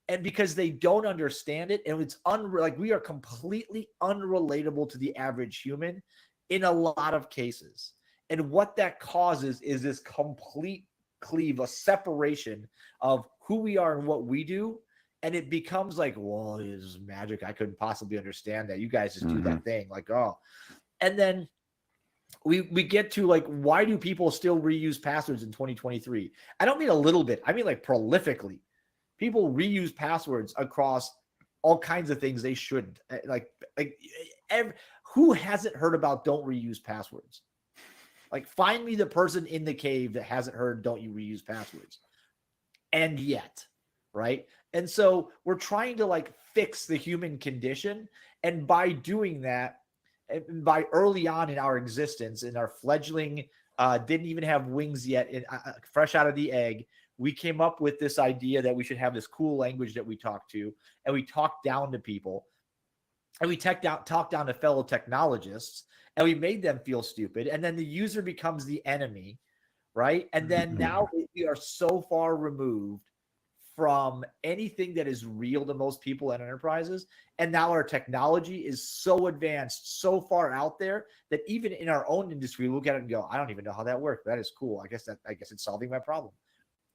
And because they don't understand it, and it's like we are completely unrelatable to the average human in a lot of cases. And what that causes is this complete a separation of who we are and what we do. And it becomes like, well, it is magic. I couldn't possibly understand that. You guys just do that thing. Like, oh. And then we get to like, why do people still reuse passwords in 2023? I don't mean a little bit. I mean like prolifically. People reuse passwords across all kinds of things they shouldn't. Who hasn't heard about don't reuse passwords? Like, find me the person in the cave that hasn't heard don't you reuse passwords. And yet, right? And so we're trying to like fix the human condition. And by doing that, by early on in our existence, in our fledgling, didn't even have wings yet, fresh out of the egg, we came up with this idea that we should have this cool language that we talk to, and we talk down to people, and we talk down to fellow technologists, and we made them feel stupid. And then the user becomes the enemy, right? And then now we are so far removed from anything that is real to most people and enterprises. And now our technology is so advanced, so far out there, that even in our own industry, we look at it and go, I don't even know how that worked. That is cool. I guess it's solving my problem.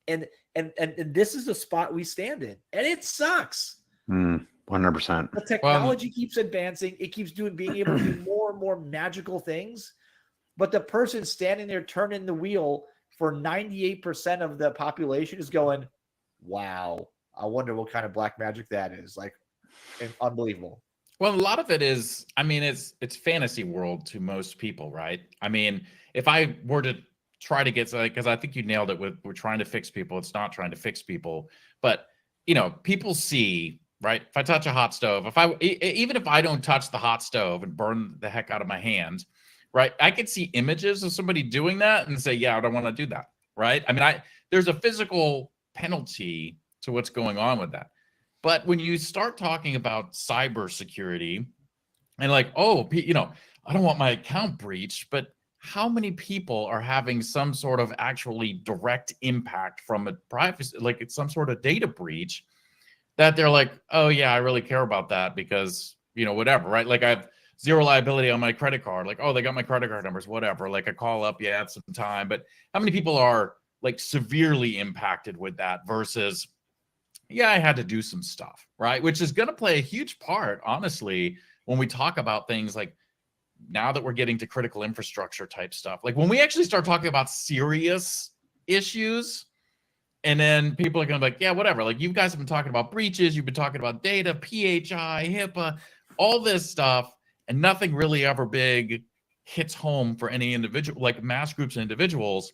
And this is the spot we stand in, and it sucks. 100%. The technology keeps advancing. It keeps being able to do more and more magical things. But the person standing there turning the wheel for 98% of the population is going, wow, I wonder what kind of black magic that is. Like, unbelievable. Well, a lot of it is, I mean, it's fantasy world to most people, right? I mean, if I were to try to get, because I think you nailed it with, we're trying to fix people. It's not trying to fix people, but people see, right? If I touch a hot stove, even if I don't touch the hot stove and burn the heck out of my hands, right? I could see images of somebody doing that and say, yeah, I don't want to do that, right? I mean, there's a physical penalty to what's going on with that. But when you start talking about cybersecurity and like, oh, I don't want my account breached, but how many people are having some sort of actually direct impact from a privacy, like it's some sort of data breach, that they're like, oh yeah, I really care about that because, whatever, right? Like I have zero liability on my credit card. Like, oh, they got my credit card numbers, whatever. Like I call up, yeah, it's some time. But how many people are like severely impacted with that versus, yeah, I had to do some stuff, right? Which is going to play a huge part, honestly, when we talk about things like now that we're getting to critical infrastructure type stuff, like when we actually start talking about serious issues, and then people are going to be like, yeah, whatever. Like you guys have been talking about breaches. You've been talking about data, PHI, HIPAA, all this stuff. And nothing really ever big hits home for any individual, like mass groups and individuals.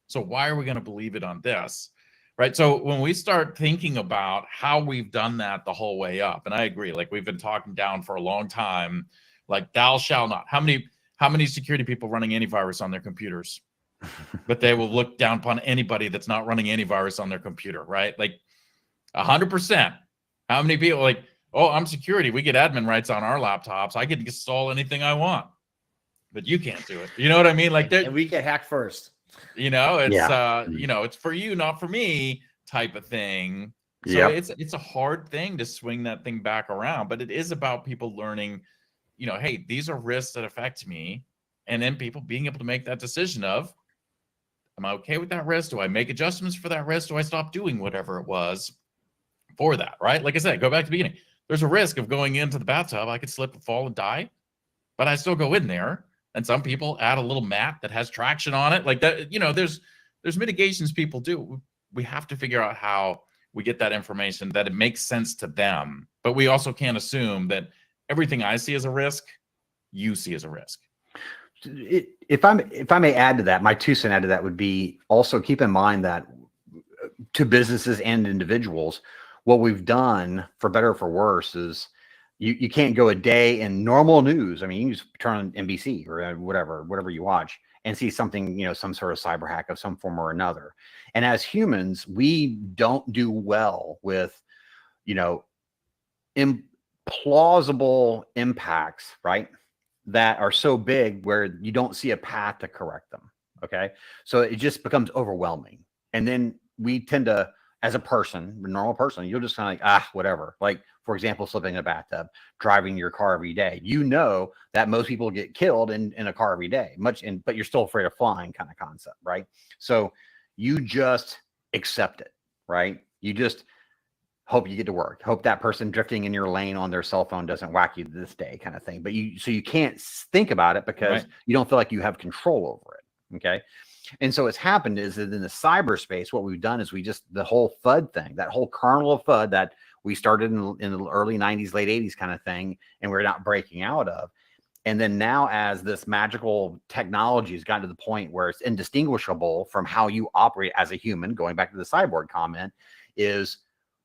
So why are we going to believe it on this? Right. So when we start thinking about how we've done that the whole way up, and I agree, like we've been talking down for a long time, like thou shall not. How many security people running antivirus on their computers? But they will look down upon anybody that's not running antivirus on their computer, right? Like 100%. How many people like, oh, I'm security. We get admin rights on our laptops. I can install anything I want, but you can't do it. You know what I mean? Like, and we get hacked first. You know, it's you know, it's for you, not for me, type of thing. So it's a hard thing to swing that thing back around, but it is about people learning, you know, hey, these are risks that affect me, and then people being able to make that decision of, am I okay with that risk? Do I make adjustments for that risk? Do I stop doing whatever it was for that, right? Like I said, go back to the beginning. There's a risk of going into the bathtub. I could slip and fall and die, but I still go in there. And some people add a little mat that has traction on it. Like that, you know, there's mitigations people do. We have to figure out how we get that information that it makes sense to them. But we also can't assume that everything I see as a risk, you see as a risk. If I may add to that, my 2 cents add to that would be also keep in mind that to businesses and individuals, what we've done, for better or for worse, is you can't go a day in normal news. I mean, you can just turn on NBC or whatever you watch and see something, you know, some sort of cyber hack of some form or another. And as humans, we don't do well with, you know, implausible impacts, right? That are so big where you don't see a path to correct them. Okay. So it just becomes overwhelming. And then we tend to, as a person, a normal person, you'll just kind of like, whatever. Like, for example, slipping in a bathtub, driving your car every day. You know that most people get killed in a car every day, but you're still afraid of flying kind of concept, right? So you just accept it, right? You just hope you get to work. Hope that person drifting in your lane on their cell phone doesn't whack you this day kind of thing. But you can't think about it because you don't feel like you have control over it, okay? And so what's happened is that in the cyberspace, what we've done is the whole FUD thing, that whole kernel of FUD that we started in the early 90s, late 80s kind of thing, and we're not breaking out of. And then now as this magical technology has gotten to the point where it's indistinguishable from how you operate as a human, going back to the cyborg comment, is,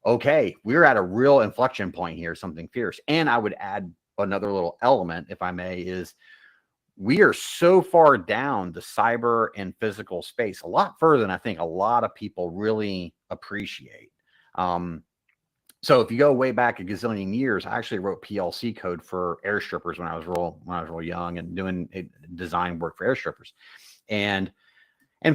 okay, we're at a real inflection point here, something fierce. And I would add another little element, if I may, is we are so far down the cyber and physical space, a lot further than I think a lot of people really appreciate. So if you go way back a gazillion years, I actually wrote PLC code for air strippers when I was real young and doing design work for air strippers. And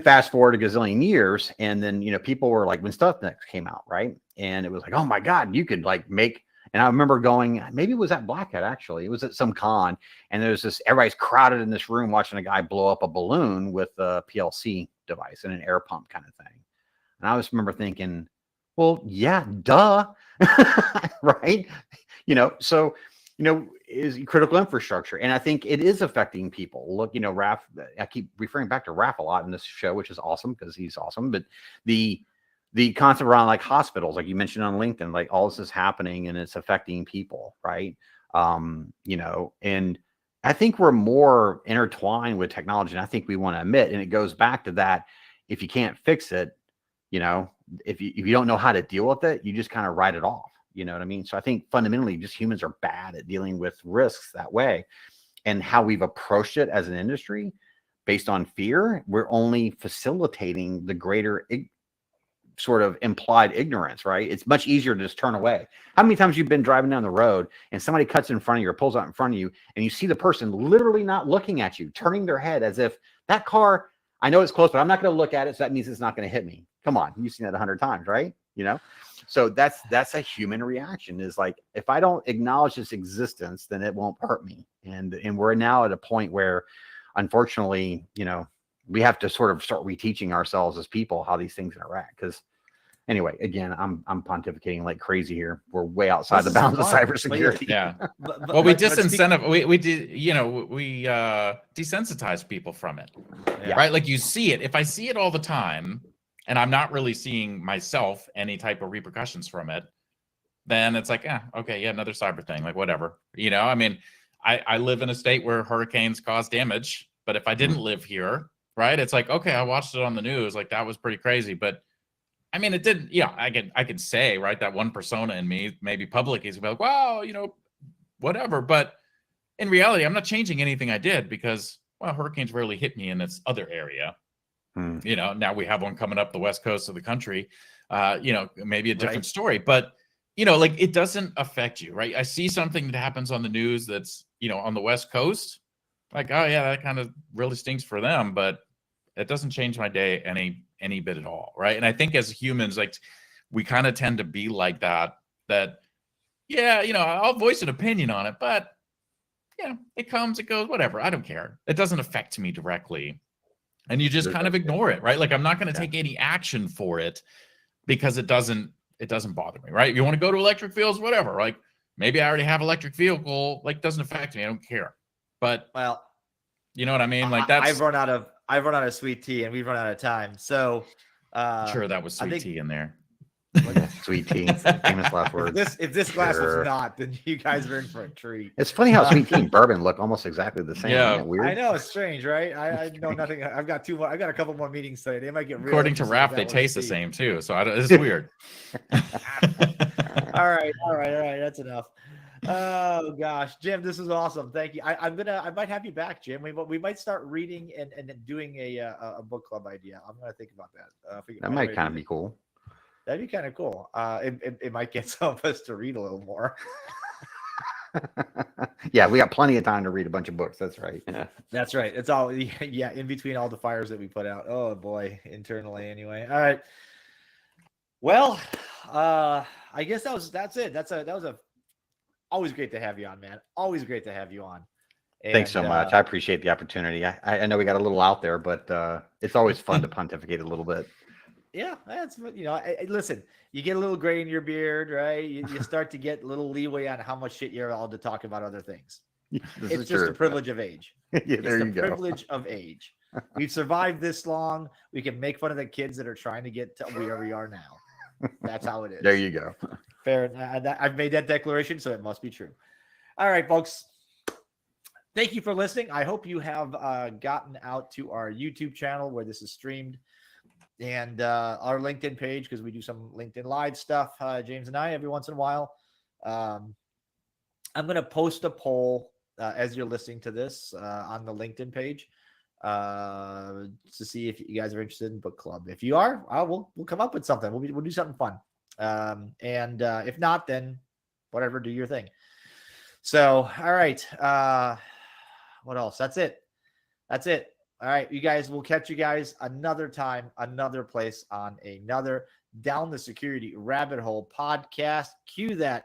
fast forward a gazillion years, and then, you know, people were like, when Stuxnet came out, right? And it was like, oh my God, you could like make. And I remember going, maybe it was at Black Hat, actually. It was at some con, and there's everybody's crowded in this room watching a guy blow up a balloon with a PLC device and an air pump kind of thing. And I just remember thinking, well, yeah, duh, right? You know, so, you know, is critical infrastructure. And I think it is affecting people. Look, you know, Raph, I keep referring back to Raph a lot in this show, which is awesome because he's awesome. But the concept around like hospitals, like you mentioned on LinkedIn, like all this is happening and it's affecting people, right? You know, and I think we're more intertwined with technology than I think we want to admit. And it goes back to that. If you can't fix it, you know, if you don't know how to deal with it, you just kind of write it off. You know what I mean? So I think fundamentally just humans are bad at dealing with risks that way, and how we've approached it as an industry based on fear. We're only facilitating the greater sort of implied ignorance, right? It's much easier to just turn away. How many times you've been driving down the road and somebody cuts in front of you or pulls out in front of you, and you see the person literally not looking at you, turning their head as if that car, I know it's close, but I'm not going to look at it, so that means it's not going to hit me. Come on, you've seen that 100 times, right? You know, so that's a human reaction, is like, if I don't acknowledge its existence, then it won't hurt me. And we're now at a point where, unfortunately, you know, we have to sort of start reteaching ourselves as people how these things interact, because Anyway, again, I'm pontificating like crazy here. We're way outside the bounds of cybersecurity. Yeah. Well, we disincentive. We desensitize people from it. Yeah. Right. Like you see it. If I see it all the time, and I'm not really seeing myself any type of repercussions from it, then it's like, okay, yeah, another cyber thing, like whatever. I mean, I live in a state where hurricanes cause damage, but if I didn't live here, right, it's like, okay, I watched it on the news, like that was pretty crazy, but I mean, it didn't. I can say, right, that one persona in me, maybe public, is like, wow, whatever. But in reality, I'm not changing anything I did because, well, hurricanes rarely hit me in this other area. Now we have one coming up the west coast of the country. Maybe a different story, but like it doesn't affect you, right? I see something that happens on the news that's on the west coast, like, oh yeah, that kind of really stinks for them, but it doesn't change my day any bit at all, right? And I think as humans, like we kind of tend to be like that yeah, I'll voice an opinion on it, but it comes, it goes, whatever, I don't care, it doesn't affect me directly, and you just kind of ignore it, right? Like I'm not going to take any action for it because it doesn't bother me, right? If you want to go to electric fields, whatever, like maybe I already have electric vehicle, like doesn't affect me, I don't care. But well, you know what I mean? Like that's I've run out of sweet tea, and we've run out of time. So sure, that was sweet tea in there. Sweet tea, famous last words. If this glass was not, then you guys are in for a treat. It's funny how sweet tea and bourbon look almost exactly the same. Yeah, Isn't it weird? I know, it's strange, right? I know nothing. I've got two more. I've got a couple more meetings today. They might get real. According to Raph, they taste the same too. So it's weird. All right. That's enough. Oh gosh, Jim, this is awesome. Thank you. I might have you back, Jim. We might start reading and doing a book club idea. I'm gonna think about that. That might kind of be cool. That'd be kind of cool. It might get some of us to read a little more. Yeah, we got plenty of time to read a bunch of books. That's right. Yeah. That's right. It's all in between all the fires that we put out. Oh boy, internally anyway. All right. Well, I guess that's it. That was always great to have you on, man. Always great to have you on. And, thanks so much. I appreciate the opportunity. I know we got a little out there, but it's always fun to pontificate a little bit. Yeah, that's listen, you get a little gray in your beard, right? You start to get a little leeway on how much shit you're allowed to talk about other things. It's just a privilege of age. Yeah, there you go. Privilege of age. We've survived this long. We can make fun of the kids that are trying to get to where we are now. That's how it is. There you go. Fair. I've made that declaration, so it must be true. All right, folks. Thank you for listening. I hope you have gotten out to our YouTube channel where this is streamed, and our LinkedIn page, because we do some LinkedIn Live stuff, James and I, every once in a while. I'm going to post a poll as you're listening to this on the LinkedIn page to see if you guys are interested in book club. If you are, we'll come up with something. We'll do something fun. And if not, then whatever, do your thing. So, all right. What else? That's it. All right, you guys, we'll catch you guys another time, another place on another Down the Security Rabbit Hole podcast. Cue that